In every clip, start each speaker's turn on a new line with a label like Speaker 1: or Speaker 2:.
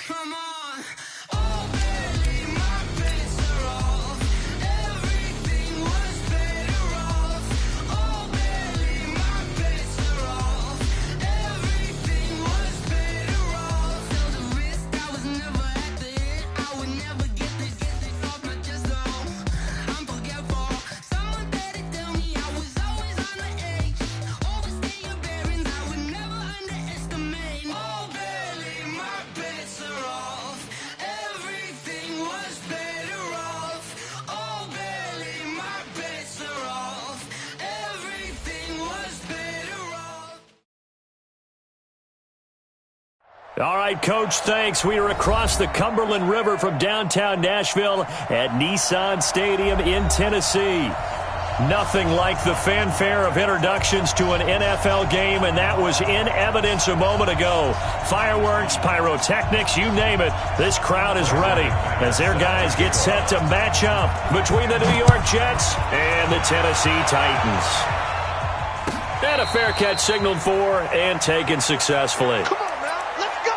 Speaker 1: Come on. Oh, barely my bets are off. Everything was better off. Oh, barely my bets are off. Everything was better off. Held a risk, I was never at the end. I would never get this off my chest, though. I'm forgetful. Someone better tell me I was always on the edge. Overstay your bearings, I would never underestimate. Oh, barely my bets are off. Everything was better off. Oh, barely my bets are off. Everything was better off.
Speaker 2: All right, Coach, thanks. We are across the Cumberland River from downtown Nashville at Nissan Stadium in Tennessee. Nothing like the fanfare of introductions to an NFL game, and that was in evidence a moment ago. Fireworks, pyrotechnics, you name it. This crowd is ready as their guys get set to match up between the New York Jets and the Tennessee Titans. And a fair catch signaled for and taken successfully.
Speaker 3: Come on now, let's go.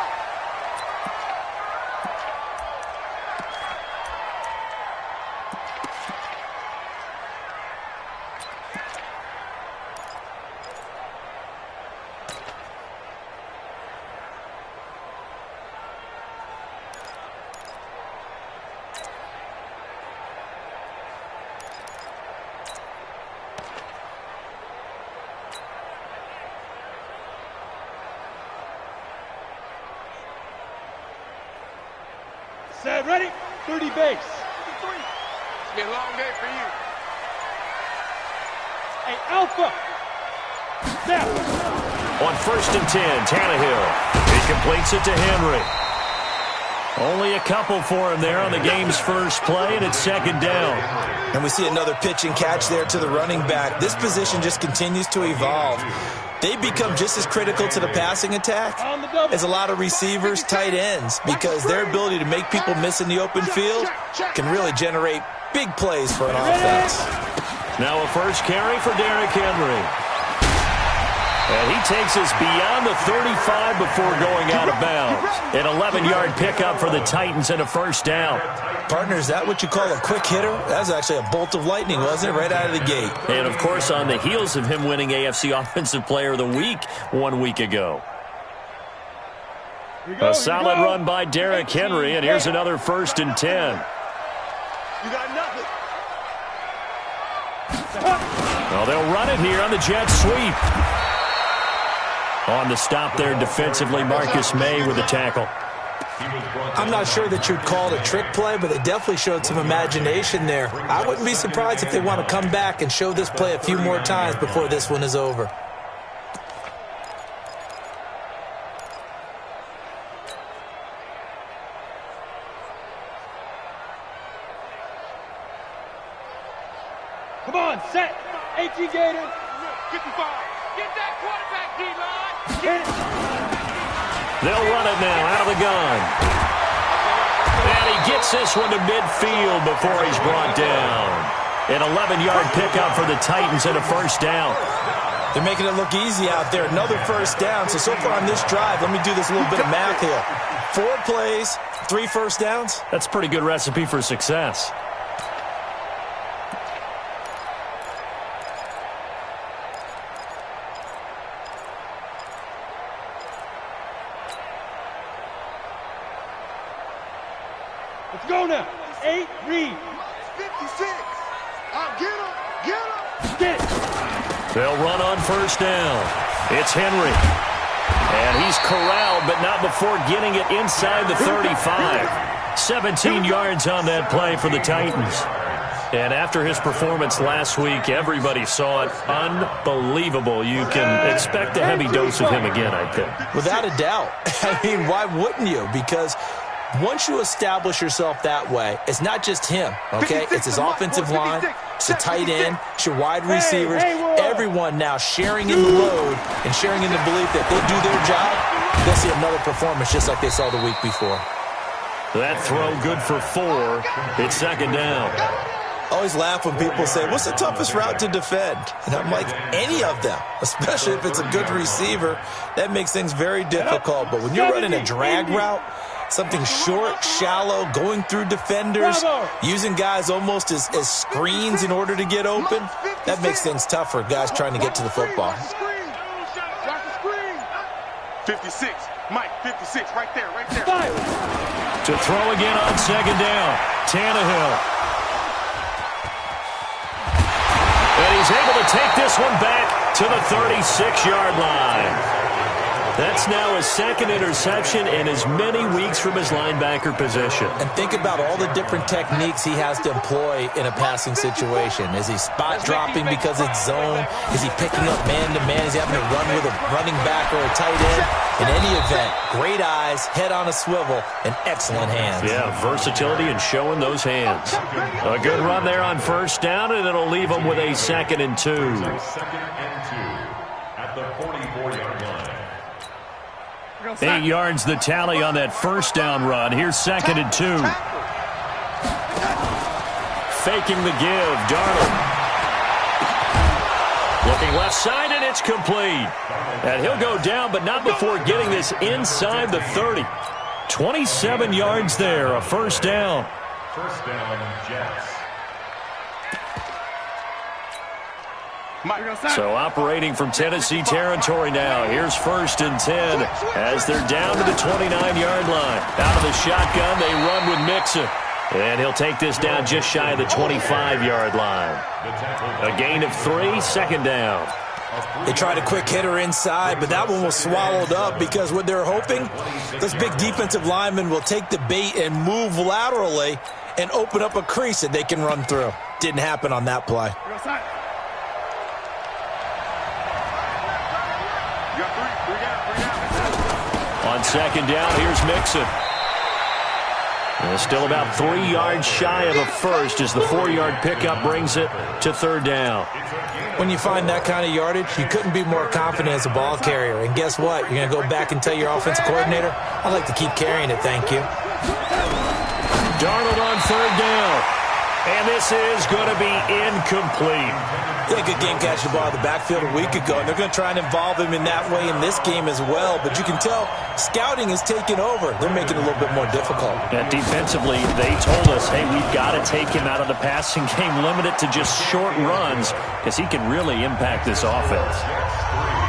Speaker 4: Set, ready? 30 base.
Speaker 3: It's been a long day for you.
Speaker 4: Hey, Alpha. Snap.
Speaker 2: On 1st and 10, Tannehill. He completes it to Henry. Only a couple for him there on the game's first play, and it's 2nd down.
Speaker 5: And we see another pitch and catch there to the running back. This position just continues to evolve. They become just as critical to the passing attack as a lot of receivers, tight ends, because their ability to make people miss in the open field can really generate big plays for an offense.
Speaker 2: Now a first carry for Derrick Henry. And he takes us beyond the 35 before going out of bounds. An 11-yard pickup for the Titans and a 1st down.
Speaker 5: Partner, is that what you call a quick hitter? That was actually a bolt of lightning, wasn't it? Right out of the gate.
Speaker 2: And, of course, on the heels of him winning AFC Offensive Player of the Week 1 week ago. A solid run by Derrick Henry, and here's another 1st and 10.
Speaker 3: You got nothing.
Speaker 2: Well, they'll run it here on the jet sweep. On the stop there defensively, Marcus May with the tackle.
Speaker 5: I'm not sure that you'd call it a trick play, but they definitely showed some imagination there. I wouldn't be surprised if they want to come back and show this play a few more times before this one is over.
Speaker 4: Come on, set. 18 Gators.
Speaker 3: 55. Get that quarterback, D-line.
Speaker 2: They'll run it now out of the gun. And he gets this one to midfield before he's brought down. An 11-yard pickup for the Titans and a 1st down.
Speaker 5: They're making it look easy out there. Another 1st down. So far on this drive, let me do this little bit of math here. 4 plays, 3 1st downs.
Speaker 2: That's a pretty good recipe for success.
Speaker 4: Let's go now. 8, read.
Speaker 3: 56. Get him. Get him.
Speaker 4: Get it.
Speaker 2: They'll run on 1st down. It's Henry. And he's corralled, but not before getting it inside the 35. 17 yards on that play for the Titans. And after his performance last week, everybody saw it. Unbelievable. You can expect a heavy dose of him again, I think.
Speaker 5: Without a doubt. I mean, why wouldn't you? Because once you establish yourself that way, it's not just him, okay? It's his offensive line, it's the tight end, it's your wide receivers, everyone now sharing in the load and sharing in the belief that they do their job, they'll see another performance just like they saw the week before.
Speaker 2: That throw good for 4. It's 2nd down.
Speaker 5: I always laugh when people say, what's the toughest route to defend? And I'm like, any of them, especially if it's a good receiver. That makes things very difficult. But when you're running a drag route, Something short, shallow, going through defenders, using guys almost as screens in order to get open. That makes things tough for guys trying to get to the football.
Speaker 3: Watch the screen. 56. Mike, 56. Right there, right there.
Speaker 2: To throw again on second down. Tannehill. And he's able to take this one back to the 36-yard line. That's now his second interception in as many weeks from his linebacker position.
Speaker 5: And think about all the different techniques he has to employ in a passing situation. Is he spot dropping because it's zone? Is he picking up man-to-man? Is he having to run with a running back or a tight end? In any event, great eyes, head on a swivel, and excellent hands.
Speaker 2: Yeah, versatility and showing those hands. A good run there on first down, and it'll leave him with a 2nd and 2.
Speaker 6: 2nd and 2 at the 44-yard line.
Speaker 2: 8 yards the tally on that first down run. Here's 2nd and 2. Faking the give, Darnold. Looking left side, and it's complete. And he'll go down, but not before getting this inside the 30. 27 yards there, a first down.
Speaker 6: First down, Jets.
Speaker 2: So operating from Tennessee territory now. Here's 1st and 10 as they're down to the 29-yard line. Out of the shotgun, they run with Mixon. And he'll take this down just shy of the 25-yard line. A gain of 3, 2nd down.
Speaker 5: They tried a quick hitter inside, but that one was swallowed up because what they're hoping, this big defensive lineman will take the bait and move laterally and open up a crease that they can run through. Didn't happen on that play.
Speaker 2: On 2nd down, here's Mixon. And still about 3 yards shy of a first as the 4-yard pickup brings it to 3rd down.
Speaker 5: When you find that kind of yardage, you couldn't be more confident as a ball carrier. And guess what? You're going to go back and tell your offensive coordinator, I'd like to keep carrying it, thank you.
Speaker 2: Darnold on 3rd down. And this is going to be incomplete.
Speaker 5: He had a good game catching the ball in the backfield a week ago, and they're going to try and involve him in that way in this game as well. But you can tell scouting is taking over. They're making it a little bit more difficult.
Speaker 2: And defensively, they told us, hey, we've got to take him out of the passing game, limit it to just short runs, because he can really impact this offense.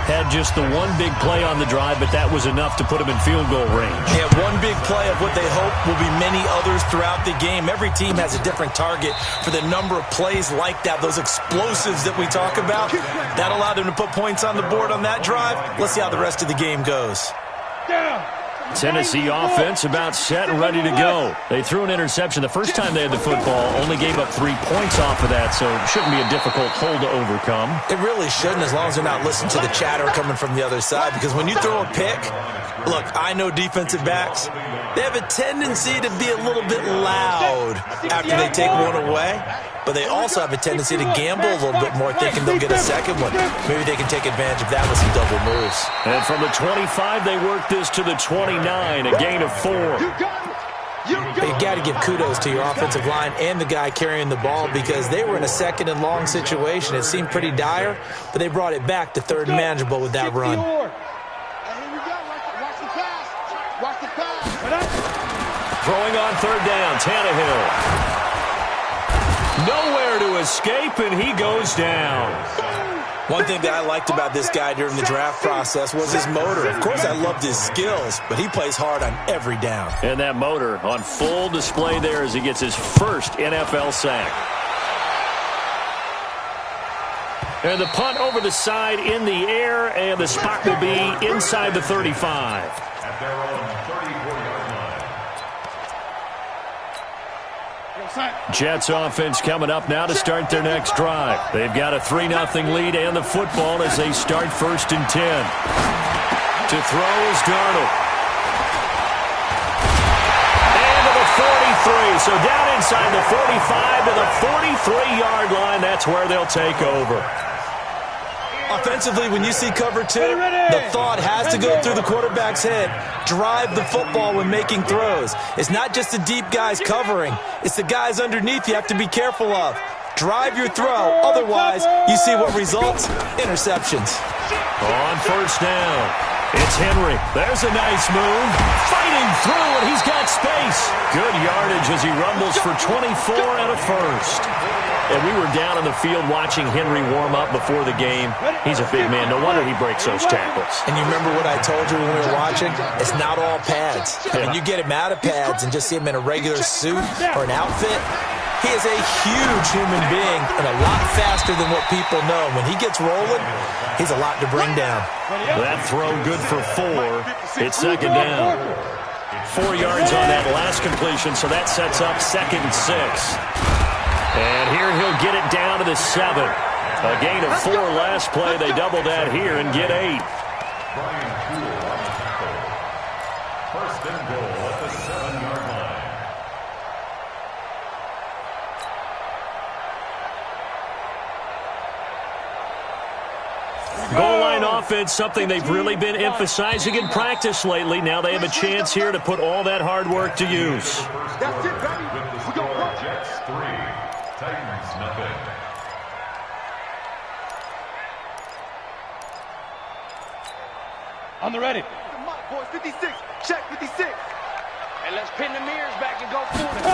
Speaker 2: Had just the one big play on the drive, but that was enough to put him in field goal range.
Speaker 5: Yeah, one big play of what they hope will be many others throughout the game. Every team has a different target for the number of plays like that, those explosives that we talk about. That allowed them to put points on the board on that drive. Let's see how the rest of the game goes.
Speaker 2: Tennessee offense about set and ready to go. They threw an interception the first time they had the football, only gave up 3 points off of that, so it shouldn't be a difficult hole to overcome.
Speaker 5: It really shouldn't, as long as they're not listening to the chatter coming from the other side, because when you throw a pick, look, I know defensive backs, they have a tendency to be a little bit loud after they take one away, but they also have a tendency to gamble a little bit more, thinking they'll get a second one. Maybe they can take advantage of that with some double moves.
Speaker 2: And from the 25, they work this to the 29, a gain of 4.
Speaker 5: You got to give kudos to your offensive line and the guy carrying the ball, because they were in a 2nd and long situation. It seemed pretty dire, but they brought it back to 3rd and manageable with that run.
Speaker 2: Throwing on 3rd down, Tannehill. Nowhere to escape, and he goes down.
Speaker 5: One thing that I liked about this guy during the draft process was his motor. Of course, I loved his skills, but he plays hard on every down.
Speaker 2: And that motor on full display there as he gets his first NFL sack. And the punt over the side in the air, and the spot will be inside the 35.
Speaker 6: At their own 34-yard line.
Speaker 2: Jets offense coming up now to start their next drive. They've got a 3-0 lead and the football as they start 1st and 10. To throw is Darnold. And to the 43. So down inside the 45 to the 43-yard line. That's where they'll take over.
Speaker 5: Offensively, when you see cover 2, the thought has to go through the quarterback's head. Drive the football when making throws. It's not just the deep guys covering. It's the guys underneath you have to be careful of. Drive your throw. Otherwise, you see what results? Interceptions.
Speaker 2: On 1st down. It's Henry. There's a nice move. Fighting through, and he's got space. Good yardage as he rumbles for 24 and a first. And we were down in the field watching Henry warm up before the game. He's a big man. No wonder he breaks those tackles.
Speaker 5: And you remember what I told you when we were watching? It's not all pads. When you get him out of pads and just see him in a regular suit or an outfit, he is a huge human being and a lot faster than what people know. When he gets rolling, he's a lot to bring down.
Speaker 2: That throw good for 4. It's second down. 4 yards on that last completion, so that sets up 2nd and 6. And here he'll get it down to the 7. A gain of 4 last play. They double that here and get 8.
Speaker 6: First and goal at the 7-yard line.
Speaker 2: Goal line offense, something they've really been emphasizing in practice lately. Now they have a chance here to put all that hard work to use.
Speaker 3: That's it, baby.
Speaker 6: With the
Speaker 3: We go
Speaker 6: score,
Speaker 3: run.
Speaker 6: Jets 3, Titans nothing.
Speaker 4: On the ready.
Speaker 3: Come on, boys. 56. Check 56.
Speaker 4: And let's pin the mirrors back and go for it.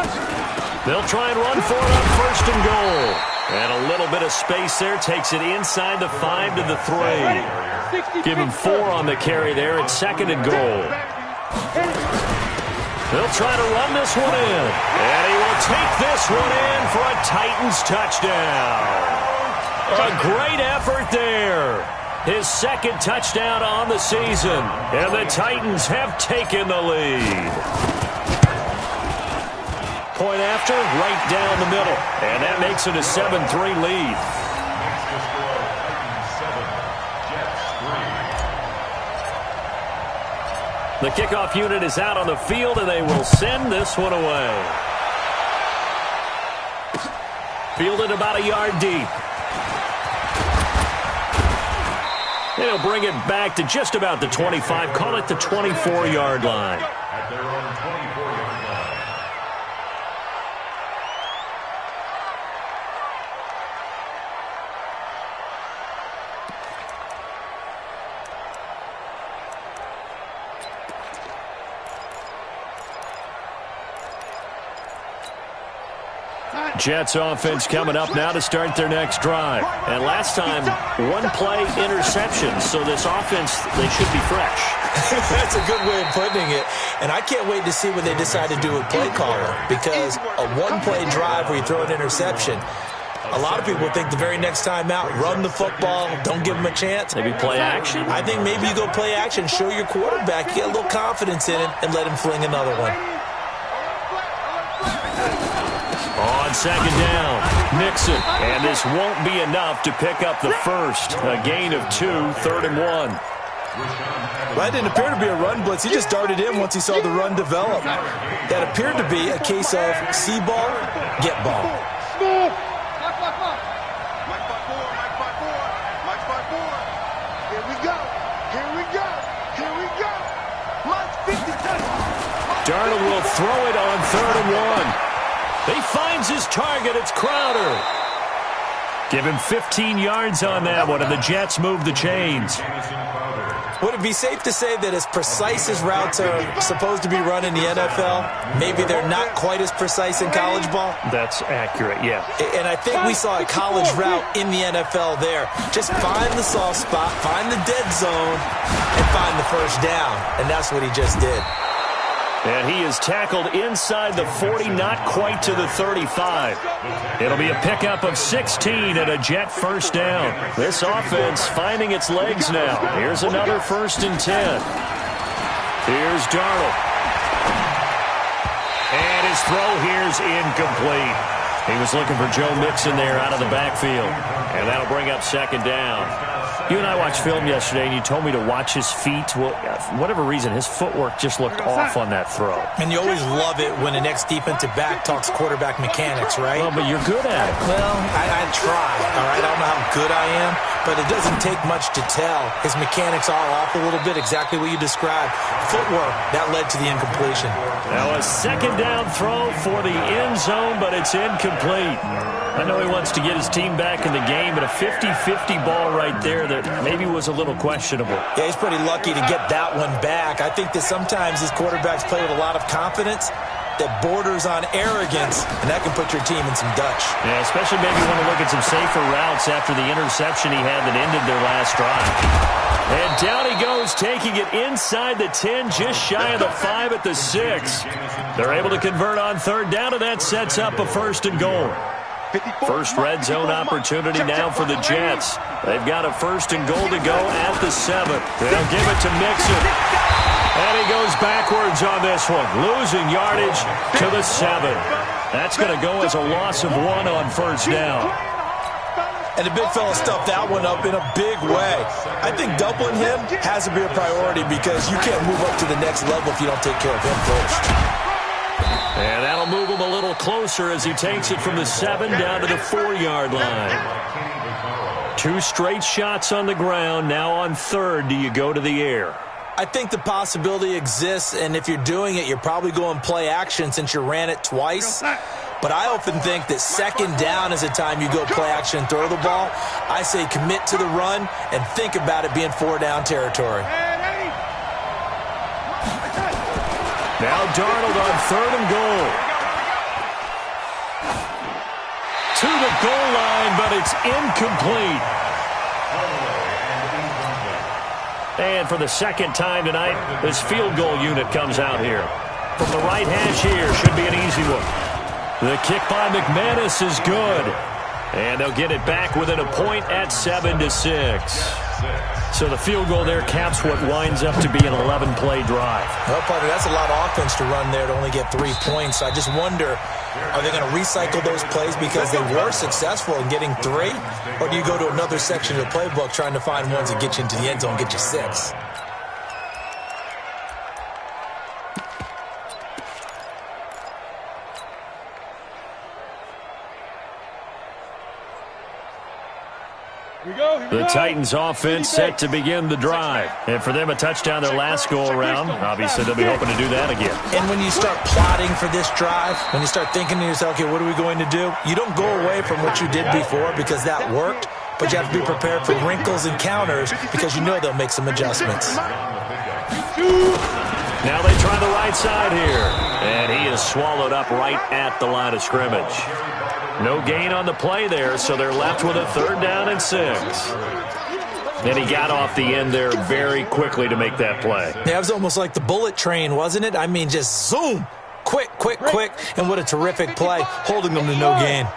Speaker 2: They'll try and run for it on 1st and goal. And a little bit of space there takes it inside the 5 to the 3. Give him 4 on the carry there at 2nd and goal. They'll try to run this one in. And he will take this one in for a Titans touchdown. A great effort there. His 2nd touchdown on the season. And the Titans have taken the lead. Point after, right down the middle. And that makes it a 7-3 lead.
Speaker 6: Next to score, Titans 7, Jets 3.
Speaker 2: The kickoff unit is out on the field, and they will send this one away. Fielded about a yard deep. They'll bring it back to just about the 25. Call it the 24-yard line.
Speaker 6: At their own 24-yard line.
Speaker 2: Jets offense coming up now to start their next drive. And last time, 1-play interception. So this offense, they should be fresh.
Speaker 5: That's a good way of putting it. And I can't wait to see what they decide to do with play calling. Because a 1-play drive where you throw an interception, a lot of people think the very next time out, run the football, don't give them a chance.
Speaker 2: Maybe play action?
Speaker 5: I think maybe you go play action, show your quarterback, you get a little confidence in him, and let him fling another one.
Speaker 2: On 2nd down, Mixon. And this won't be enough to pick up the first. A gain of 2, 3rd and 1.
Speaker 5: Well, that didn't appear to be a run blitz. He just darted in once he saw the run develop. That appeared to be a case of see ball, get ball.
Speaker 3: Mike 5-4. Mike 5-4. Mike 5-4. Here we go. Here we go. Here we go. Mike 57.
Speaker 2: Darnold will throw it on 3rd and 1. He finds his target. It's Crowder. Give him 15 yards on that one, and the Jets move the chains.
Speaker 5: Would it be safe to say that as precise as routes are supposed to be run in the NFL, maybe they're not quite as precise in college ball?
Speaker 2: That's accurate, yeah.
Speaker 5: And I think we saw a college route in the NFL there. Just find the soft spot, find the dead zone, and find the first down. And that's what he just did.
Speaker 2: And he is tackled inside the 40, not quite to the 35. It'll be a pickup of 16 and a Jet first down. This offense finding its legs now. Here's another 1st and 10. Here's Darnold. And his throw here's incomplete. He was looking for Joe Mixon there out of the backfield. And that'll bring up 2nd down. You and I watched film yesterday, and you told me to watch his feet. Well, for whatever reason, his footwork just looked off on that throw.
Speaker 5: And you always love it when an ex-defensive back talks quarterback mechanics, right?
Speaker 2: Well, but you're good at it.
Speaker 5: Well, I try, all right? I don't know how good I am, but it doesn't take much to tell. His mechanics are off a little bit, exactly what you described. Footwork, that led to the incompletion.
Speaker 2: Now a second down throw for the end zone, but it's incomplete. I know he wants to get his team back in the game, but a 50-50 ball right there that maybe was a little questionable.
Speaker 5: Yeah, he's pretty lucky to get that one back. I think that sometimes his quarterbacks play with a lot of confidence that borders on arrogance, and that can put your team in some Dutch.
Speaker 2: Yeah, especially maybe want to look at some safer routes after the interception he had that ended their last drive. And down he goes, taking it inside the 10, just shy of the 5 at the 6. They're able to convert on third down, and that sets up a first and goal. First red zone opportunity now for the Jets. They've got a first and goal to go at the 7. They'll give it to Mixon. And he goes backwards on this one, losing yardage to the 7. That's going to go as a loss of 1 on first down.
Speaker 5: And the big fella stuffed that one up in a big way. I think doubling him has to be a priority because you can't move up to the next level if you don't take care of him first.
Speaker 2: And that'll move him a little closer as he takes it from the 7 down to the 4-yard line. 2 straight shots on the ground. Now on third, do you go to the air?
Speaker 5: I think the possibility exists, and if you're doing it, you're probably going play action since you ran it twice. But I often think that second down is the time you go play action and throw the ball. I say commit to the run and think about it being 4-down territory.
Speaker 2: Now Darnold on third and goal. To the goal line, but it's incomplete. And for the second time tonight, this field goal unit comes out here. From the right hash here, should be an easy one. The kick by McManus is good. And they'll get it back within a point at 7-6. So the field goal there caps what winds up to be an 11-play drive.
Speaker 5: Well, partner, that's a lot of offense to run there to only get 3 points. I just wonder, are they going to recycle those plays because they were successful in getting 3? Or do you go to another section of the playbook trying to find ones that get you into the end zone and get you 6?
Speaker 2: The Titans offense set to begin the drive. And for them, a touchdown their last go-around. Obviously, they'll be hoping to do that again.
Speaker 5: And when you start plotting for this drive, when you start thinking to yourself, okay, what are we going to do? You don't go away from what you did before because that worked, but you have to be prepared for wrinkles and counters because you know they'll make some adjustments.
Speaker 2: Now they try the right side here. And he is swallowed up right at the line of scrimmage. No gain on the play there, so they're left with a 3rd down and 6. And he got off the end there very quickly to make that play.
Speaker 5: Yeah, it was almost like the bullet train, wasn't it? I mean, just zoom, quick, quick, quick, and what a terrific play, holding them to no gain.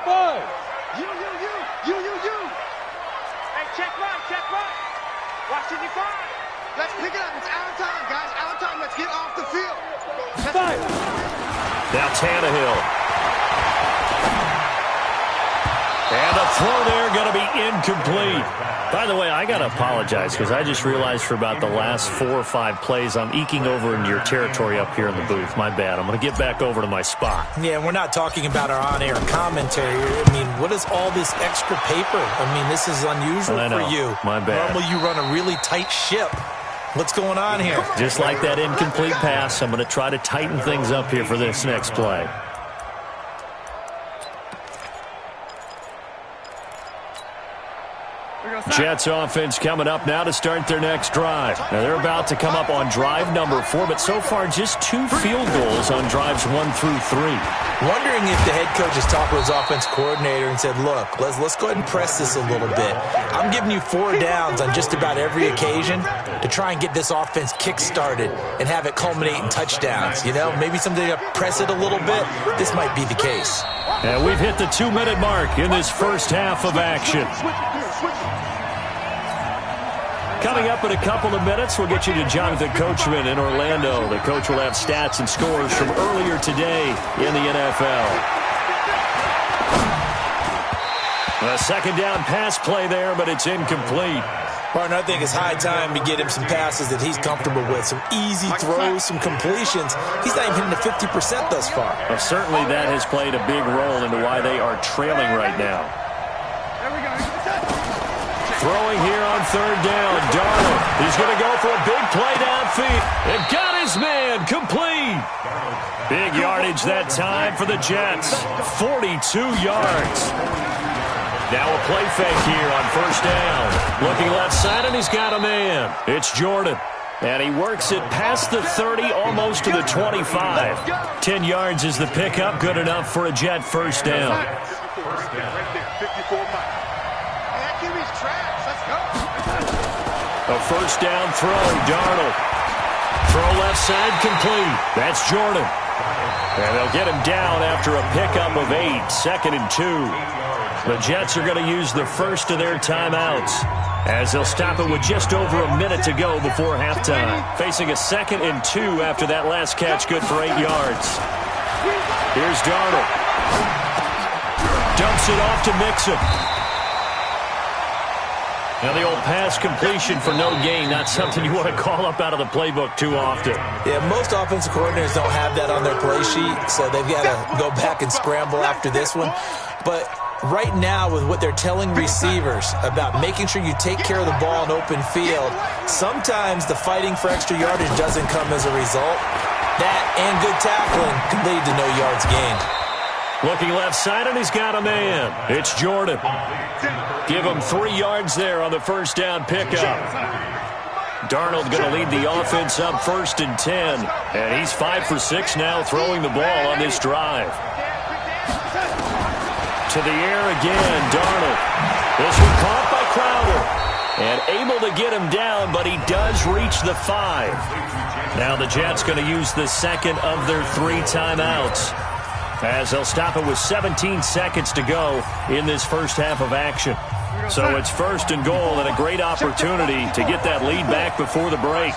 Speaker 3: You. Hey, check right. Washington 5. Let's pick it up. It's our time, guys. Our time. Let's get off the field.
Speaker 2: Now Tannehill. And the throw there going to be incomplete. By the way, I got to apologize because I just realized for about the last 4 or 5 plays I'm eking over into your territory up here in the booth. My bad. I'm going to get back over to my spot.
Speaker 5: Yeah, we're not talking about our on-air commentary. I mean, what is all this extra paper? I mean, this is unusual for you.
Speaker 2: My bad.
Speaker 5: Normally you run a really tight ship. What's going on here?
Speaker 2: Just like that incomplete pass, I'm going to try to tighten things up here for this next play. Jets offense coming up now to start their next drive. Now they're about to come up on drive number 4, but so far just 2 field goals on drives 1 through 3.
Speaker 5: Wondering if the head coach has talked with his offense coordinator and said, look, let's go ahead and press this a little bit. I'm giving you 4 downs on just about every occasion to try and get this offense kick-started and have it culminate in touchdowns. You know, maybe someday to press it a little bit. This might be the case.
Speaker 2: And we've hit the 2-minute mark in this first half of action. Coming up in a couple of minutes, we'll get you to Jonathan Coachman in Orlando. The coach will have stats and scores from earlier today in the NFL. A second down pass play there, but it's incomplete.
Speaker 5: Partner, I think it's high time to get him some passes that he's comfortable with. Some easy throws, some completions. He's not even hitting the 50% thus far.
Speaker 2: Well, certainly that has played a big role into why they are trailing right now. Throwing here on third down. Darnold. He's going to go for a big play downfield. And got his man complete. Big yardage that time for the Jets. 42 yards. Now a play fake here on first down. Looking left side, and he's got a man. It's Jordan. And he works it past the 30, almost to the 25. 10 yards is the pickup. Good enough for a Jet first down.
Speaker 3: First down. Right there. 54 miles. Man, give me his tracks. Let's go.
Speaker 2: A first down throw. Darnold. Throw left side complete. That's Jordan. And they'll get him down after a pickup of 8. 2nd and 2. The Jets are going to use the first of their timeouts, as they'll stop it with just over a minute to go before halftime. Facing a 2nd and 2 after that last catch, good for 8 yards. Here's Darnold. Dumps it off to Mixon. Now the old pass completion for no gain, not something you want to call up out of the playbook too often.
Speaker 5: Yeah, most offensive coordinators don't have that on their play sheet, so they've got to go back and scramble after this one. But right now, with what they're telling receivers about making sure you take care of the ball in open field, sometimes the fighting for extra yardage doesn't come as a result. That and good tackling can lead to no yards gained.
Speaker 2: Looking left side, and he's got a man. It's Jordan. Give him 3 yards there on the first down pickup. Darnold going to lead the offense up 1st and 10. And he's 5 for 6 now throwing the ball on this drive. To the air again, Darnold. This one caught by Crowder. And able to get him down, but he does reach the 5. Now the Jets going to use the second of their 3 timeouts, as they'll stop it with 17 seconds to go in this first half of action. So it's 1st and goal, and a great opportunity to get that lead back before the break.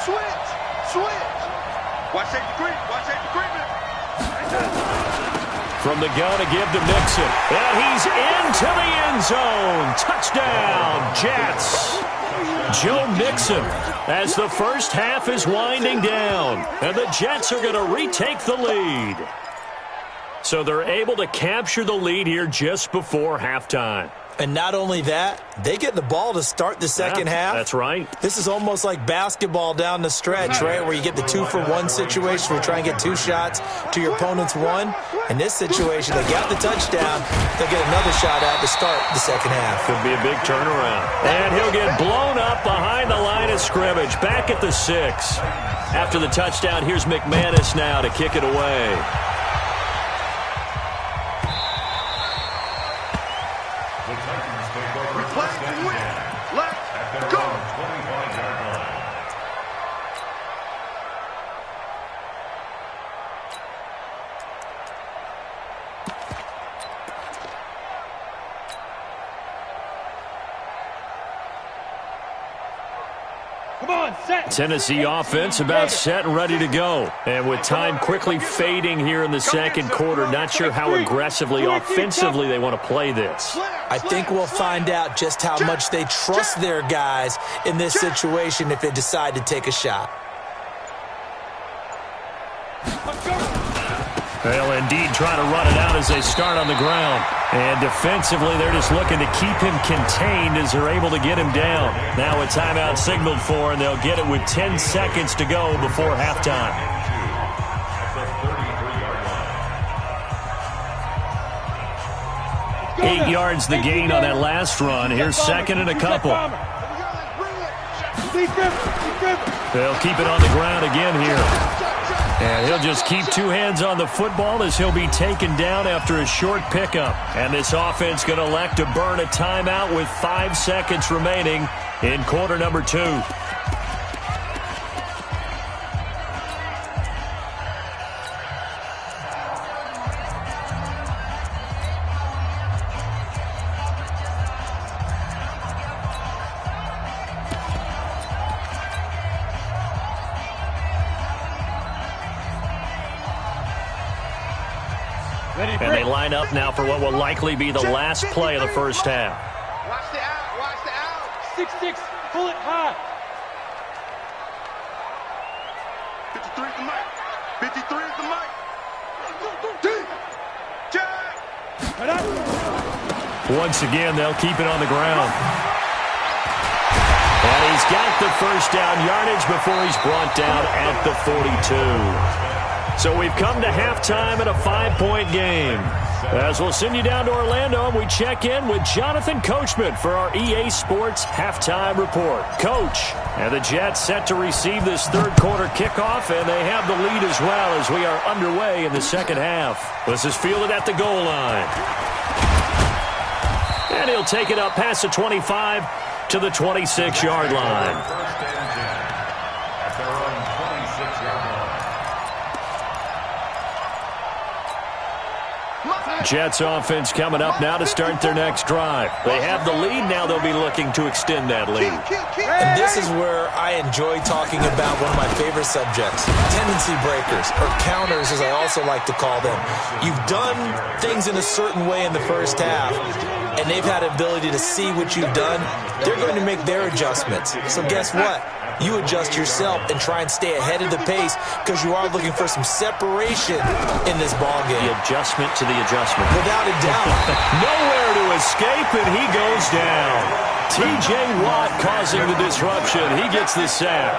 Speaker 3: Switch. Watch safety creep. Watch safety creeping.
Speaker 2: From the gun to give to Mixon. And he's into the end zone. Touchdown, Jets. Joe Mixon, as the first half is winding down, and the Jets are going to retake the lead. So they're able to capture the lead here just before halftime.
Speaker 5: And not only that, they get the ball to start the second half.
Speaker 2: That's right.
Speaker 5: This is almost like basketball down the stretch, right, where you get the 2-for-1 situation where you try and get 2 shots to your opponent's 1. In this situation, they got the touchdown. They'll get another shot out to start the second half.
Speaker 2: Could be a big turnaround. And he'll get blown up behind the line of scrimmage, back at the 6. After the touchdown, here's McManus now to kick it away. Tennessee offense about set and ready to go. And with time quickly fading here in the second quarter, not sure how aggressively, offensively they want to play this.
Speaker 5: I think we'll find out just how much they trust their guys in this situation if they decide to take a shot.
Speaker 2: They'll indeed try to run it out as they start on the ground. And defensively, they're just looking to keep him contained as they're able to get him down. Now a timeout signaled for, and they'll get it with 10 seconds to go before halftime. Eight yards the gain on that last run. Here's second and a couple. They'll keep it on the ground again here. And he'll just keep 2 hands on the football as he'll be taken down after a short pickup. And this offense going to elect to burn a timeout with 5 seconds remaining in quarter number 2. And they line up now for what will likely be the last play of the first half.
Speaker 3: Watch the out. Watch the out.
Speaker 4: 6-6. Pull it high.
Speaker 3: 53 is the mic. 53 is the mic. Jack.
Speaker 2: Once again, they'll keep it on the ground. And he's got the first down yardage before he's brought down at the 42. So we've come to halftime in a 5-point game. As we'll send you down to Orlando, and we check in with Jonathan Coachman for our EA Sports Halftime Report. Coach, and the Jets set to receive this third-quarter kickoff, and they have the lead as well as we are underway in the second half. This is fielded at the goal line. And he'll take it up past the 25 to the 26-yard line.
Speaker 6: At their own 26-yard line.
Speaker 2: Jets offense coming up now to start their next drive. They have the lead. Now they'll be looking to extend that lead.
Speaker 5: And this is where I enjoy talking about one of my favorite subjects, tendency breakers, or counters as I also like to call them. You've done things in a certain way in the first half, and they've had the ability to see what you've done. They're going to make their adjustments. So guess what? You adjust yourself and try and stay ahead of the pace because you are looking for some separation in this ballgame.
Speaker 2: The adjustment to the adjustment.
Speaker 5: Without a doubt.
Speaker 2: Nowhere to escape, and he goes down. T.J. Watt causing the disruption. He gets the sack.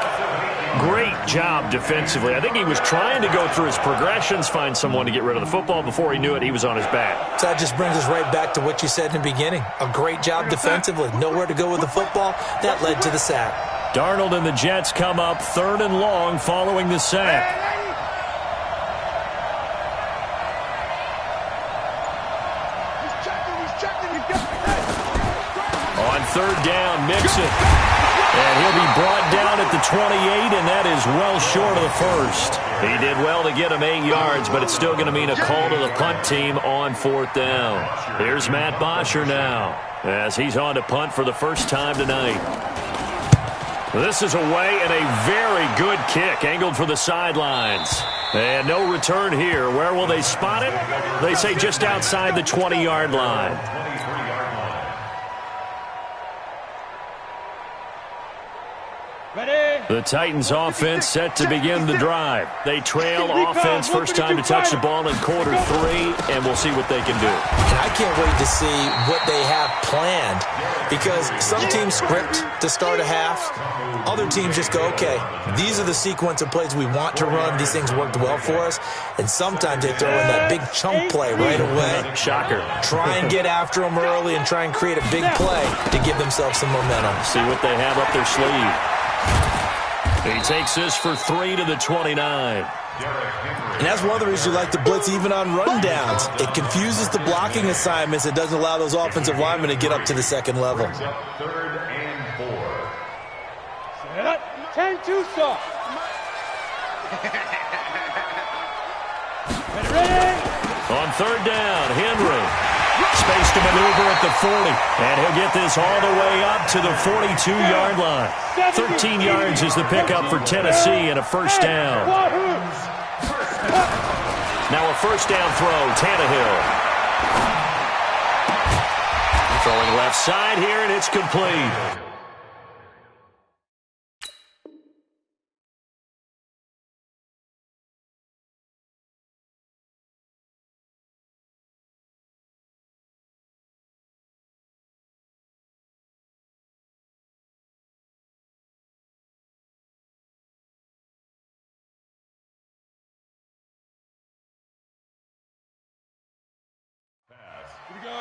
Speaker 2: Great job defensively. I think he was trying to go through his progressions, find someone to get rid of the football. Before he knew it, he was on his back.
Speaker 5: So that just brings us right back to what you said in the beginning. A great job defensively. Nowhere to go with the football. That led to the sack.
Speaker 2: Darnold and the Jets come up third and long following the sack. On third down, Mixon. And he'll be brought down at the 28, and that is well short of the first. He did well to get him 8 yards, but it's still going to mean a call to the punt team on fourth down. Here's Matt Bosher now as he's on to punt for the first time tonight. This is away and a very good kick angled for the sidelines. And no return here. Where will they spot it? They say just outside the 20-yard line. The Titans offense set to begin the drive. They trail offense first time to touch the ball in quarter 3, and we'll see what they can do.
Speaker 5: And I can't wait to see what they have planned because some teams script to start a half. Other teams just go, okay, these are the sequence of plays we want to run. These things worked well for us. And sometimes they throw in that big chunk play right away.
Speaker 2: Shocker.
Speaker 5: Try and get after them early and try and create a big play to give themselves some momentum.
Speaker 2: See what they have up their sleeve. He takes this for 3 to the 29.
Speaker 5: And that's one of the reasons you like to blitz even on rundowns. It confuses the blocking assignments. It doesn't allow those offensive linemen to get up to the second level.
Speaker 6: Third and 4.
Speaker 4: 10-2 soft. Ready?
Speaker 2: On third down, Henry. Space to maneuver at the 40. And he'll get this all the way up to the 42-yard line. 13 yards is the pickup for Tennessee and a first down. Now a first down throw, Tannehill. Throwing left side here, and it's complete.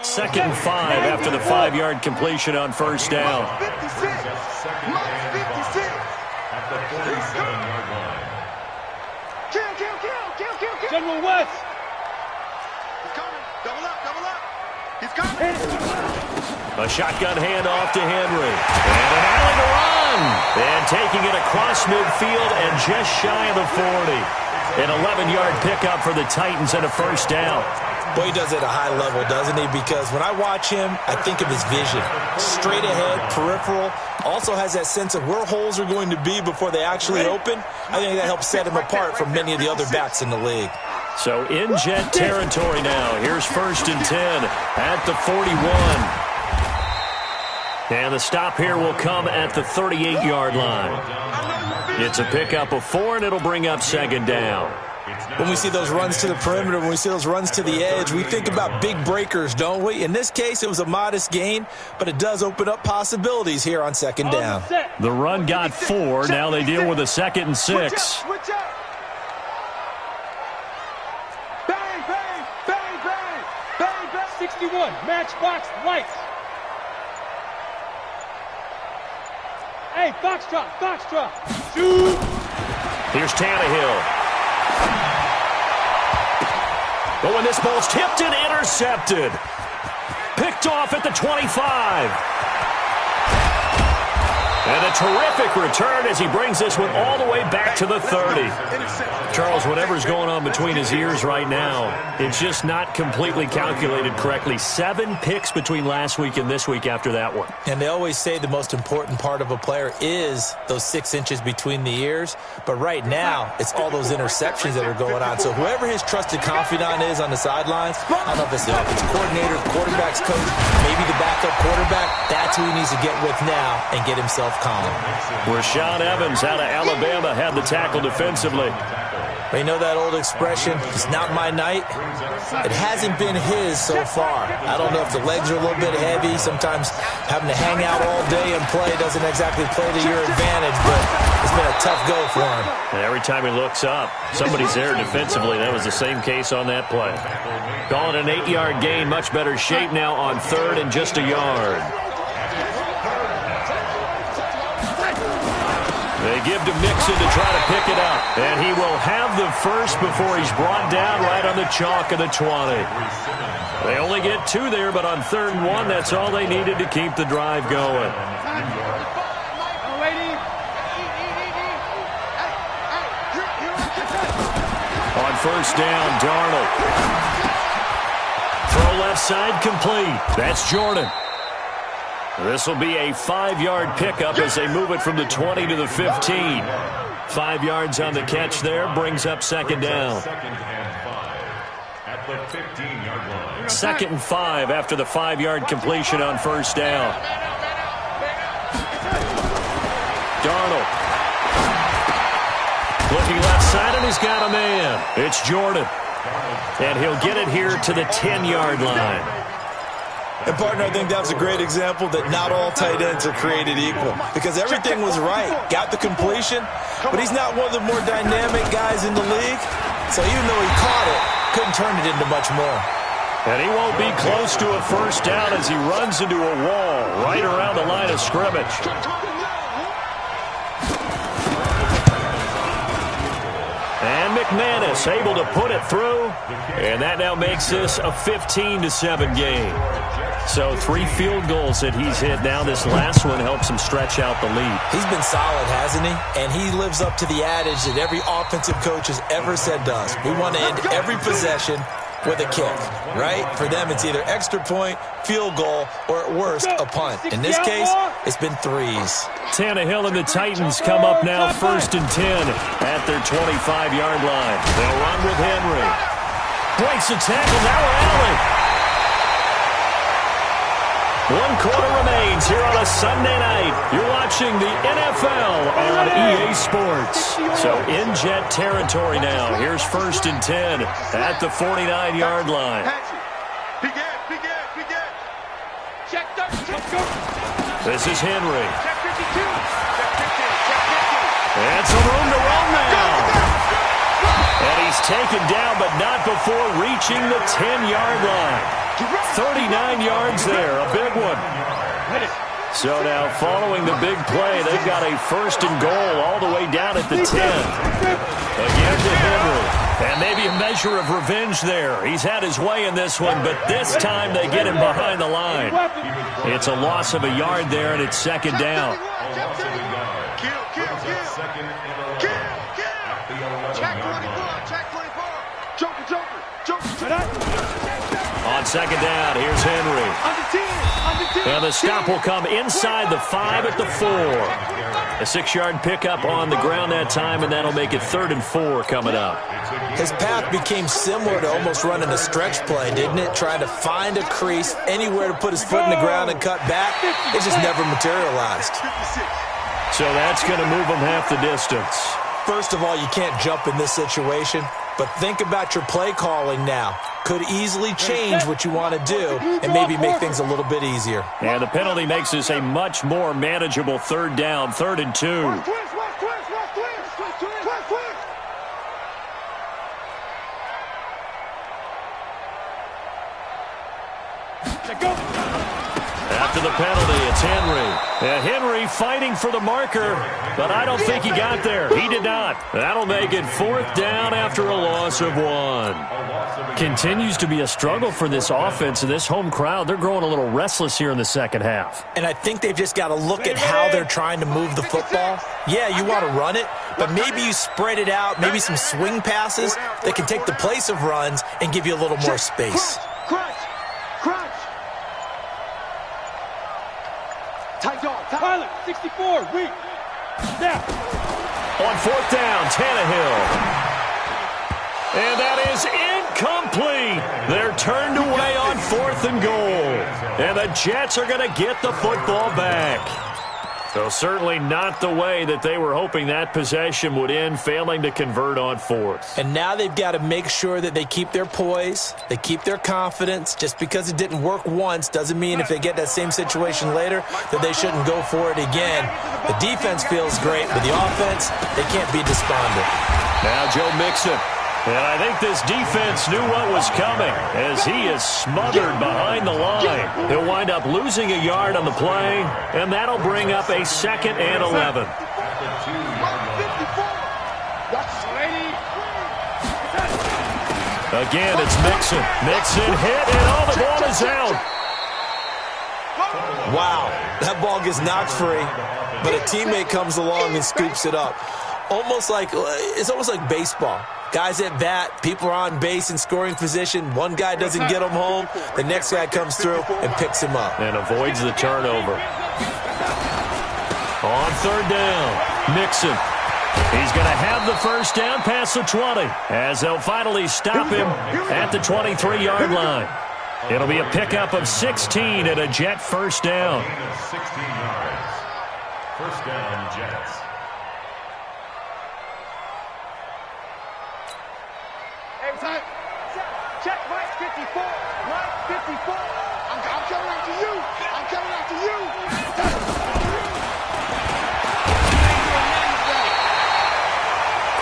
Speaker 2: Second and 5 after the 5-yard completion on first down.
Speaker 6: At the 47-yard line.
Speaker 3: Kill.
Speaker 4: General West.
Speaker 3: He's coming. Double up. He's coming.
Speaker 2: A shotgun handoff to Henry. And an alley to run. And taking it across midfield and just shy of the 40. An 11-yard pickup for the Titans and a first down.
Speaker 5: Boy, he does it at a high level, doesn't he? Because when I watch him, I think of his vision. Straight ahead, peripheral. Also has that sense of where holes are going to be before they actually open. I think that helps set him apart from many of the other backs in the league.
Speaker 2: So in Jet territory now. Here's first and 10 at the 41. And the stop here will come at the 38-yard line. It's a pickup of 4, and it'll bring up second down.
Speaker 5: when we see those runs to the perimeter, when we see those runs to the edge, we think about big breakers, don't we? In this case, it was a modest gain, but it does open up possibilities here on second down.
Speaker 2: The run got 4. Now they deal with a 2nd and 6.
Speaker 3: Switch out. Bang, bang, bang, bang, bang, bang.
Speaker 4: 61, matchbox lights. Hey, Foxtrot, Foxtrot. Shoot.
Speaker 2: Here's Tannehill. But when this ball's tipped and intercepted. Picked off at the 25. And a terrific return as he brings this one all the way back to the 30. Charles, whatever's going on between his ears right now, it's just not completely calculated correctly. 7 picks between last week and this week after that one.
Speaker 5: And they always say the most important part of a player is those 6 inches between the ears. But right now, it's all those interceptions that are going on. So whoever his trusted confidant is on the sidelines, I don't know if it's the offensive coordinator, the quarterback's coach, maybe the backup quarterback, that's who he needs to get with now and get himself calm.
Speaker 2: Rashaan Evans out of Alabama had the tackle defensively.
Speaker 5: You know that old expression, it's not my night? It hasn't been his so far. I don't know if the legs are a little bit heavy. Sometimes having to hang out all day and play doesn't exactly play to your advantage, but it's been a tough go for him.
Speaker 2: And every time he looks up, somebody's there defensively. That was the same case on that play. Call it an 8-yard gain. Much better shape now on 3rd and just a yard. They give to Mixon to try to pick it up. And he will have the first before he's brought down right on the chalk of the 20. They only get 2 there, but on 3rd and 1, that's all they needed to keep the drive going. On 1st down, Darnold. Throw left side complete. That's Jordan. This will be a 5-yard pickup as they move it from the 20 to the 15. 5 yards on the catch there brings up 2nd down. 2nd and 5 after the 5-yard completion on 1st down. Darnold. Looking left side, and he's got a man. It's Jordan. And he'll get it here to the 10-yard line.
Speaker 5: And, partner, I think that was a great example that not all tight ends are created equal because everything was right. Got the completion, but he's not one of the more dynamic guys in the league. So even though he caught it, couldn't turn it into much more.
Speaker 2: And he won't be close to a 1st down as he runs into a wall right around the line of scrimmage. And McManus able to put it through, and that now makes this a 15-7 game. So 3 field goals that he's hit now. This last one helps him stretch out the lead.
Speaker 5: He's been solid, hasn't he? And he lives up to the adage that every offensive coach has ever said to us. We want to end every possession with a kick, right? For them, it's either extra point, field goal, or at worst, a punt. In this case, it's been 3s.
Speaker 2: Tannehill and the Titans come up now 1st and 10 at their 25-yard line. They'll run with Henry. Breaks the tackle, now Allen. 1 quarter remains here on a Sunday night. You're watching the NFL on EA Sports. So in Jet territory now. Here's 1st and 10 at the 49-yard line. This is Henry. And some room to run now. And he's taken down, but not before reaching the 10-yard line. 39 yards there, a big one. So now following the big play, they've got a 1st and goal all the way down at the 10. Again to Henry. And maybe a measure of revenge there. He's had his way in this one, but this time they get him behind the line. It's a loss of a yard there, and it's 2nd down. On 2nd down, here's Henry. And the stop will come inside the 5 at the 4. A 6-yard pickup on the ground that time, and that'll make it 3rd and 4 coming up.
Speaker 5: His path became similar to almost running a stretch play, didn't it? Trying to find a crease, anywhere to put his foot in the ground and cut back. It just never materialized.
Speaker 2: So that's going to move him half the distance.
Speaker 5: First of all, you can't jump in this situation, but think about your play calling now. Could easily change what you want to do and maybe make things a little bit easier.
Speaker 2: And the penalty makes this a much more manageable third down, 3rd and 2. After the penalty, it's Henry. And Henry fighting for the marker, but I don't think he got there. He did not. That'll make it 4th down after a loss of 1. Continues to be a struggle for this offense and this home crowd. They're growing a little restless here in the second half.
Speaker 5: And I think they've just got to look at how they're trying to move the football. Yeah, you want to run it, but maybe you spread it out, maybe some swing passes that can take the place of runs and give you a little more space.
Speaker 3: Crunch. Tight dog.
Speaker 4: Pilot, 64, weak. Snap.
Speaker 2: On 4th down, Tannehill. And that is incomplete. They're turned away on 4th and goal. And the Jets are going to get the football back. So certainly not the way that they were hoping that possession would end, failing to convert on 4th.
Speaker 5: And now they've got to make sure that they keep their poise, they keep their confidence. Just because it didn't work once doesn't mean if they get that same situation later that they shouldn't go for it again. The defense feels great, but the offense, they can't be despondent.
Speaker 2: Now Joe Mixon. And I think this defense knew what was coming as he is smothered behind the line. He'll wind up losing a yard on the play, and that'll bring up a 2nd and 11. Again, it's Mixon. Mixon hit, and the ball is out.
Speaker 5: Wow, that ball gets knocked free, but a teammate comes along and scoops it up. It's almost like baseball. Guys at bat, people are on base in scoring position. One guy doesn't get him home. The next guy comes through and picks him up.
Speaker 2: And avoids the turnover. On 3rd down, Mixon. He's going to have the first down past the 20 as they'll finally stop him at the 23-yard line. It'll be a pickup of 16 and a Jet first down.
Speaker 6: 16 yards. First down, Jets.
Speaker 3: Check Mike 54. Mike 54. I'm coming after you. I'm coming after you.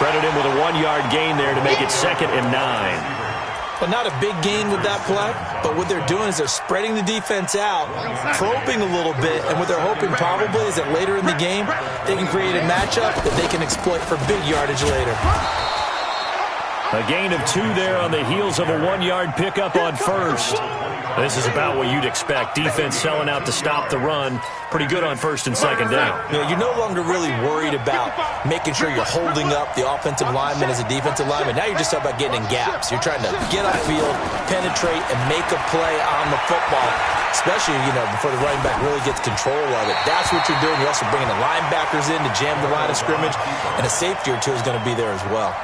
Speaker 2: Credit him with a 1-yard gain there to make it 2nd and 9.
Speaker 5: But not a big gain with that play. But what they're doing is they're spreading the defense out, probing a little bit, and what they're hoping probably is that later in the game, they can create a matchup that they can exploit for big yardage later.
Speaker 2: A gain of 2 there on the heels of a 1-yard pickup on 1st. This is about what you'd expect. Defense selling out to stop the run. Pretty good on 1st and 2nd down.
Speaker 5: You know, you're no longer really worried about making sure you're holding up the offensive lineman as a defensive lineman. Now you're just talking about getting in gaps. You're trying to get upfield, penetrate, and make a play on the football, especially, before the running back really gets control of it. That's what you're doing. You're also bringing the linebackers in to jam the line of scrimmage, and a safety or two is going to be there as well.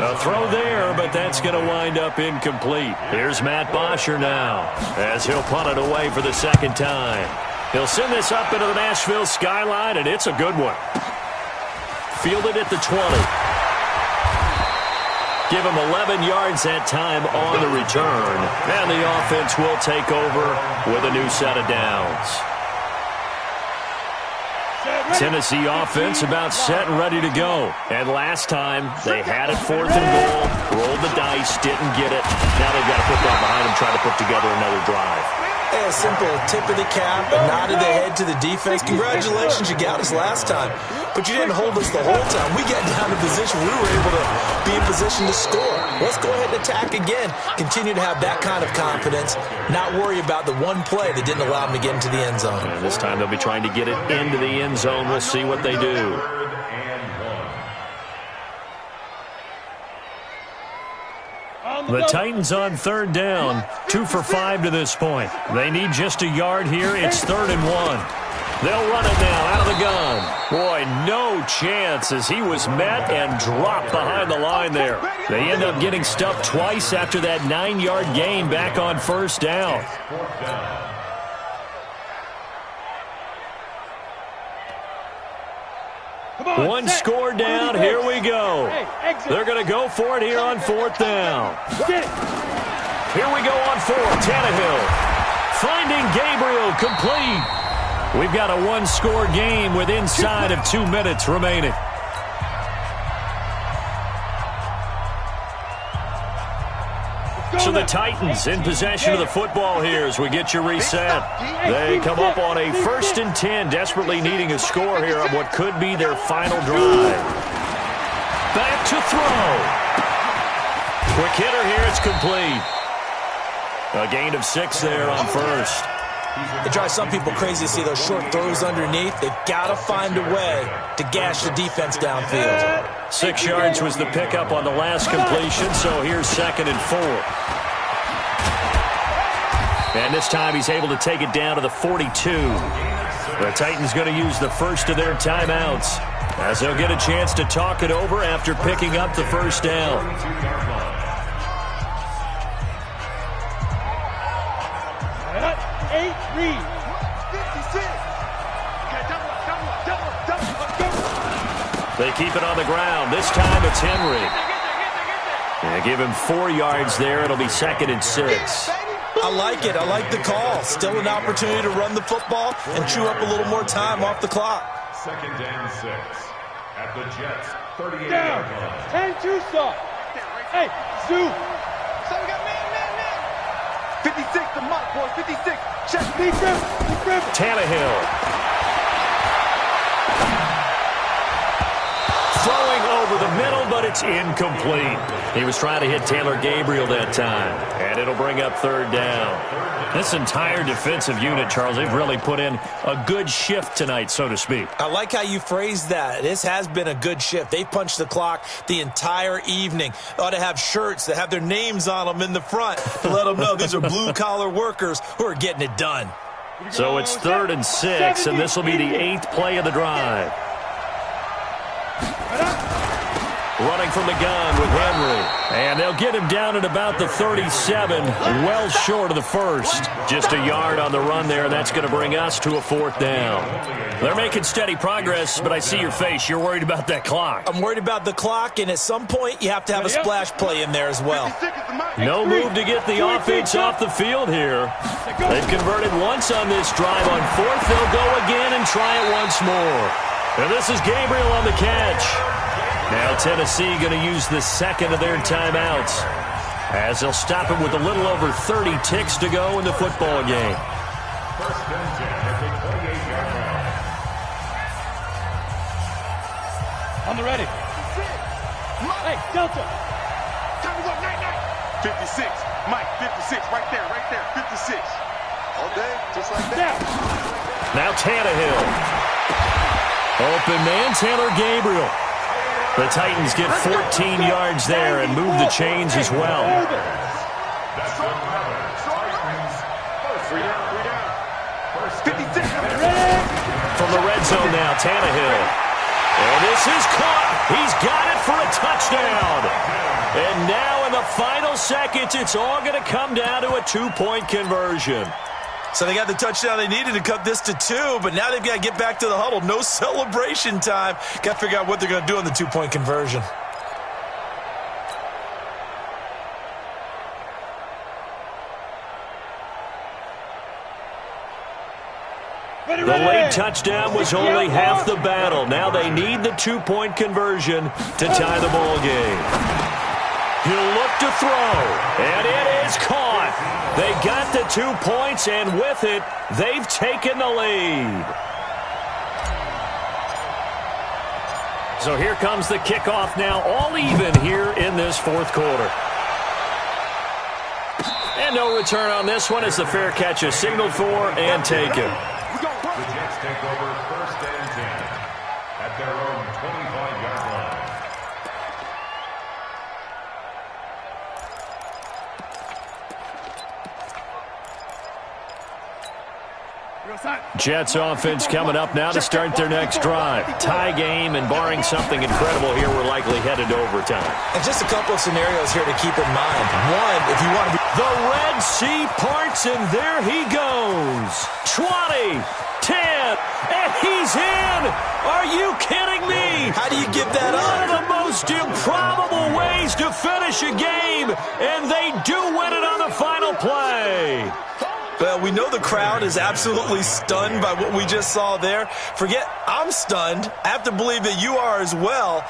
Speaker 2: A throw there, but that's going to wind up incomplete. Here's Matt Bosher now as he'll punt it away for the 2nd time. He'll send this up into the Nashville skyline, and it's a good one. Fielded at the 20. Give him 11 yards that time on the return. And the offense will take over with a new set of downs. Tennessee offense about set and ready to go. And last time, they had it 4th and goal, rolled the dice, didn't get it. Now they've got to put that behind them, try to put together another drive.
Speaker 5: A simple tip of the cap, a nod of the head to the defense. Congratulations, you got us last time. But you didn't hold us the whole time. We got down to position. We were able to be in position to score. Let's go ahead and attack again. Continue to have that kind of confidence. Not worry about the one play that didn't allow them to get into the end zone.
Speaker 2: And this time they'll be trying to get it into the end zone. We'll see what they do. The Titans on 3rd down, 2 for 5 to this point. They need just a yard here. It's 3rd and 1. They'll run it now out of the gun. Boy, no chance as he was met and dropped behind the line there. They end up getting stuffed twice after that 9-yard gain back on 1st down. One score down. Here we go. They're going to go for it here on fourth down. Here we go on fourth. Tannehill finding Gabriel, complete. We've got a one-score game with inside of 2 minutes remaining. So the Titans in possession of the football here as we get you reset. They come up on a 1st and 10, desperately needing a score here on what could be their final drive. Back to throw. Quick hitter here, it's complete. A gain of 6 there on first.
Speaker 5: It drives some people crazy to see those short throws underneath. They've got to find a way to gash the defense downfield.
Speaker 2: 6 yards was the pickup on the last completion, so here's 2nd and 4. And this time he's able to take it down to the 42. The Titans going to use the first of their timeouts as they'll get a chance to talk it over after picking up the first down. They keep it on the ground. This time it's Henry. And give him 4 yards there. It'll be 2nd and 6.
Speaker 5: I like it. I like the call. Still an opportunity to run the football and chew up a little more time off the clock.
Speaker 6: 2nd and 6 at the Jets 38
Speaker 4: Down.
Speaker 6: yard line.
Speaker 4: 10-2 stop. Hey, Zoo.
Speaker 3: So we got man. 56 to Mike, boys. 56. Check.
Speaker 4: Defense.
Speaker 2: Tannehill. Throwing over the middle, but it's incomplete. He was trying to hit Taylor Gabriel that time, and it'll bring up 3rd down. This entire defensive unit, Charles, they've really put in a good shift tonight, so to speak.
Speaker 5: I like how you phrased that. This has been a good shift. They punched the clock the entire evening. They ought to have shirts that have their names on them in the front to let them know these are blue-collar workers who are getting it done.
Speaker 2: So it's 3rd and 6, and this will be the 8th play of the drive. Running from the gun with Henry. And they'll get him down at about the 37, well short of the first. Just a yard on the run there, and that's going to bring us to a 4th down. They're making steady progress, but I see your face. You're worried about that clock.
Speaker 5: I'm worried about the clock, and at some point you have to have a splash play in there as well.
Speaker 2: No move to get the offense off the field here. They've converted once on this drive. On 4th, they'll go again and try it once more. And this is Gabriel on the catch. Now Tennessee going to use the 2nd of their timeouts as they'll stop him with a little over 30 ticks to go in the football game.
Speaker 6: 1st and 10 at the 28-yard line.
Speaker 4: On the ready. Hey, Delta.
Speaker 3: Time is up. 56. Mike, 56. Right there. 56. All day, just like that.
Speaker 2: Now Tannehill. Open man, Taylor Gabriel. The Titans get 14 yards there and move the chains as well.
Speaker 6: That's 11. Titans. 3 down.
Speaker 3: 56.
Speaker 2: From the red zone now, Tannehill. And this is caught. He's got it for a touchdown. And now in the final seconds, it's all going to come down to a 2-point conversion.
Speaker 5: So they got the touchdown they needed to cut this to 2, but now they've got to get back to the huddle. No celebration time. Got to figure out what they're going to do on the 2-point conversion.
Speaker 2: The late touchdown was only half the battle. Now they need the 2-point conversion to tie the ball game. He'll look to throw, and it is caught. They got the 2 points, and with it, they've taken the lead. So here comes the kickoff now, all even here in this 4th quarter. And no return on this one as the fair catch is signaled for and taken.
Speaker 6: The Jets take over 1st and 10 at their own 25-yard line.
Speaker 2: Jets offense coming up now to start their next drive. Tie game, and barring something incredible here, we're likely headed to overtime.
Speaker 5: And just a couple of scenarios here to keep in mind. One, if you want to be...
Speaker 2: The Red Sea parts, and there he goes. 20, 10, again. And he's in! Are you kidding me?
Speaker 5: How do you give that
Speaker 2: One
Speaker 5: up?
Speaker 2: of the most improbable ways to finish a game, and they do win it on the final play.
Speaker 5: Well, we know the crowd is absolutely stunned by what we just saw there. Forget, I'm stunned. I have to believe that you are as well.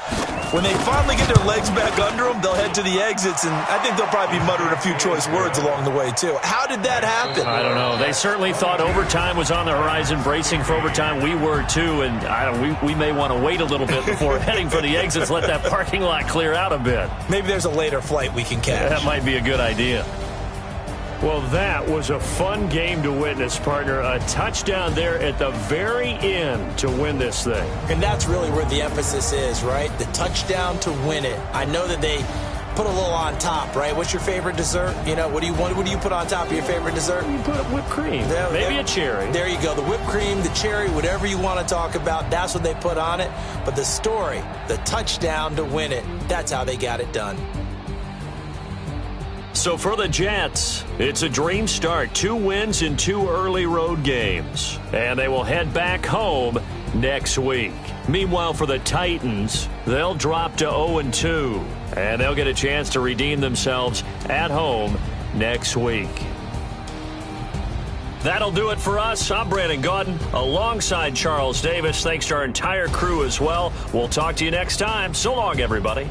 Speaker 5: When they finally get their legs back under them, they'll head to the exits, and I think they'll probably be muttering a few choice words along the way, too. How did that happen?
Speaker 2: I don't know. They certainly thought overtime was on the horizon, bracing for overtime. We were, too, and we may want to wait a little bit before heading for the exits, let that parking lot clear out a bit.
Speaker 5: Maybe there's a later flight we can catch.
Speaker 2: That might be a good idea. Well, that was a fun game to witness, partner. A touchdown there at the very end to win this thing.
Speaker 5: And that's really where the emphasis is, right? The touchdown to win it. I know that they put a little on top, right? What's your favorite dessert? You know, what do you put on top of your favorite dessert?
Speaker 2: You put whipped cream, maybe a cherry.
Speaker 5: There you go. The whipped cream, the cherry, whatever you want to talk about, that's what they put on it. But the story, the touchdown to win it, that's how they got it done.
Speaker 2: So for the Jets, it's a dream start. 2 wins in 2 early road games. And they will head back home next week. Meanwhile, for the Titans, they'll drop to 0-2. And they'll get a chance to redeem themselves at home next week. That'll do it for us. I'm Brandon Gaudin alongside Charles Davis. Thanks to our entire crew as well. We'll talk to you next time. So long, everybody.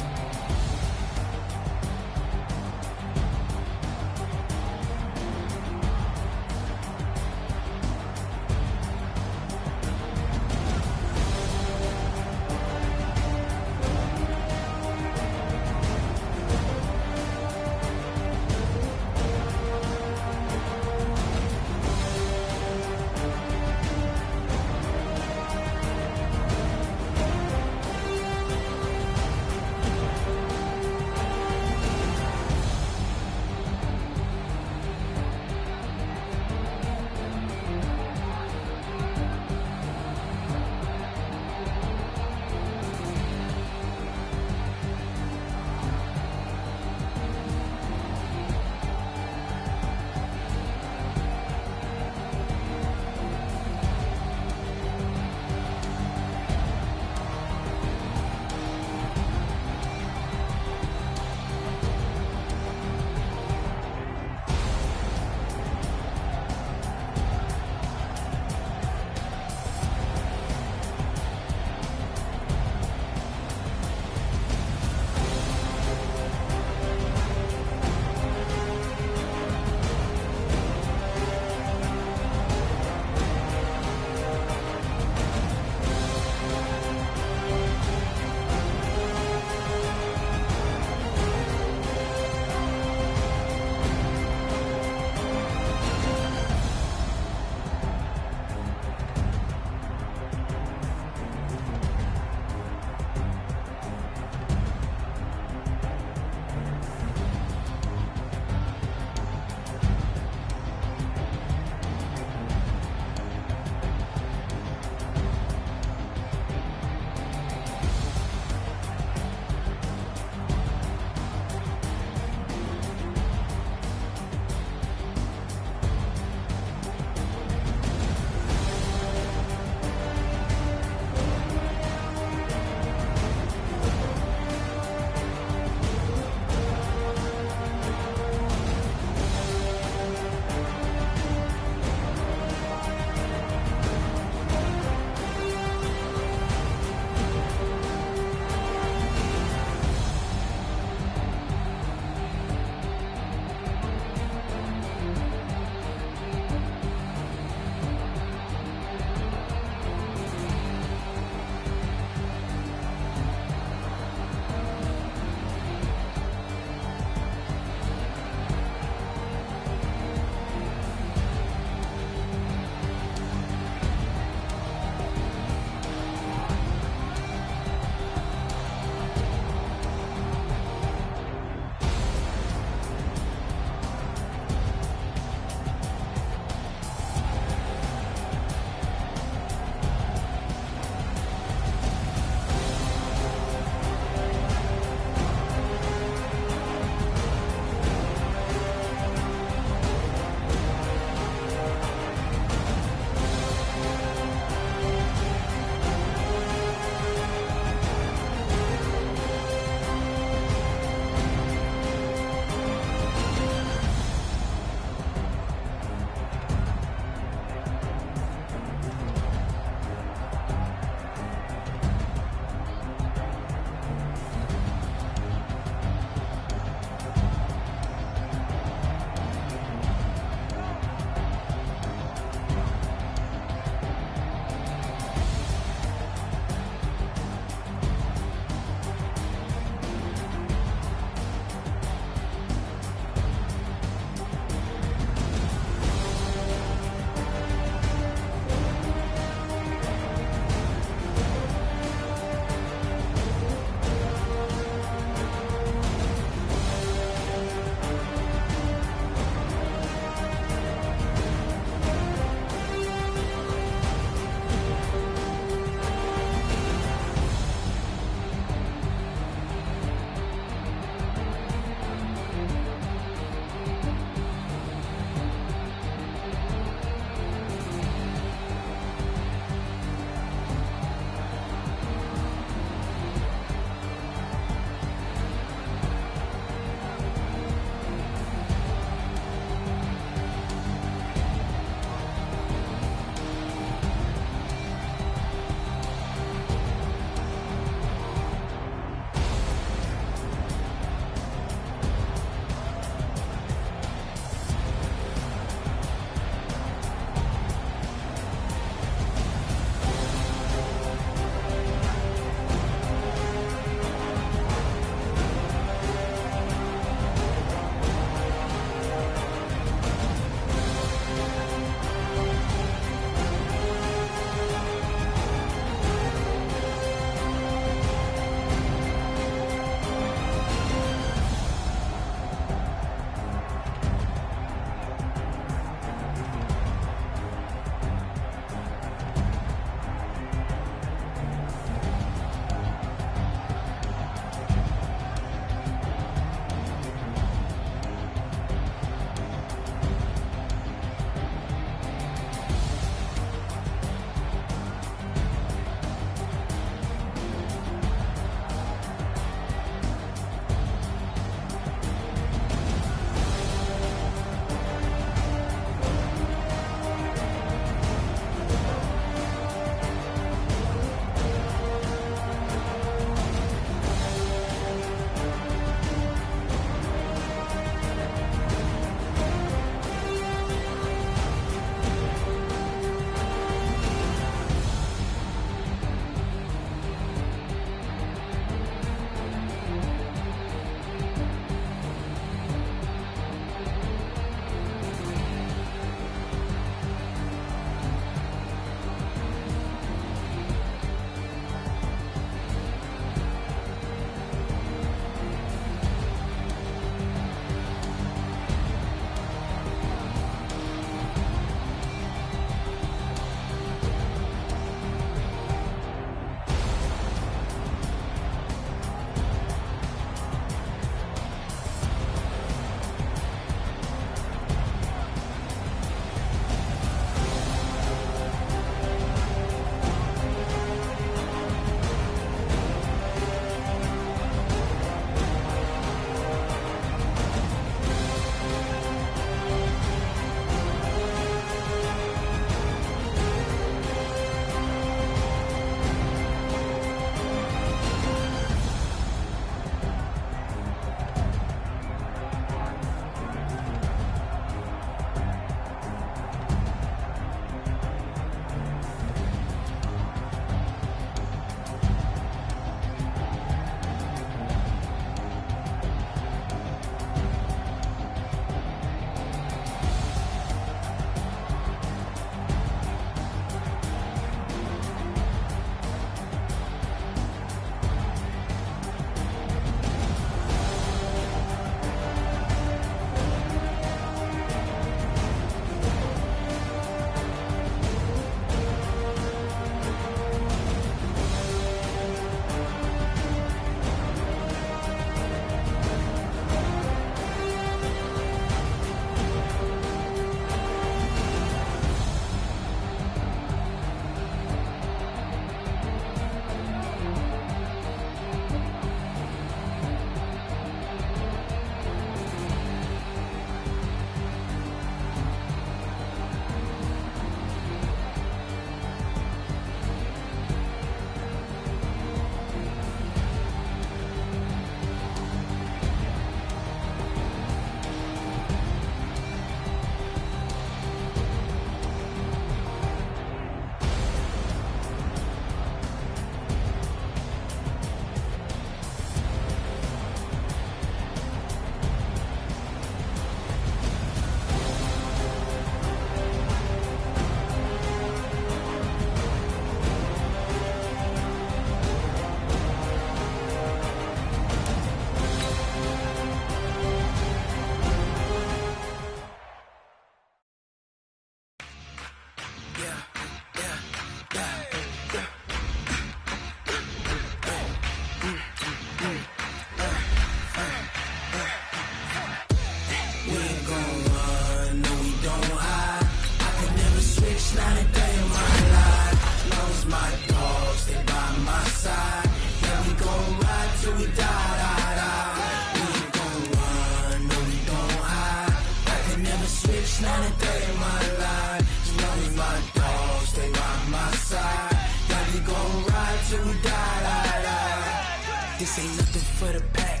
Speaker 7: This ain't nothing for the pack.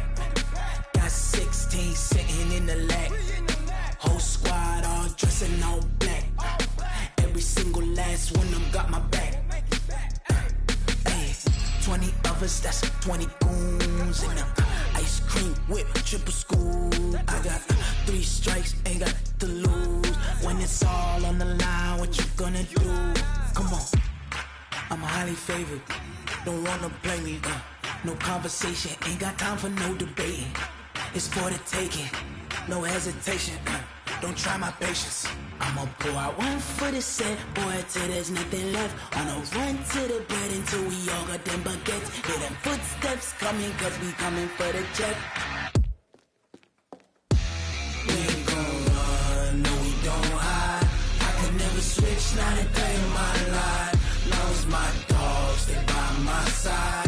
Speaker 7: Got 16 sitting in the lap. Whole squad all dressed in all black. Every single last one of them got my back. Hey, 20 of us, that's 20 goons in them. Ice cream whip, triple scoop. I got 3 strikes, ain't got to lose. When it's all on the line, what you gonna do? Come on, I'm highly favored. Don't wanna play me, no conversation, ain't got time for no debating. It's for the taking, no hesitation, don't try my patience. I'ma pour out one for the set, boy, till there's nothing left. On a run to the bed until we all got them baguettes. Hear them footsteps coming, cause we coming for the check. We ain't gon' run, no we don't hide. I can never switch, not a day in my life. Long as my dogs, stay by my side.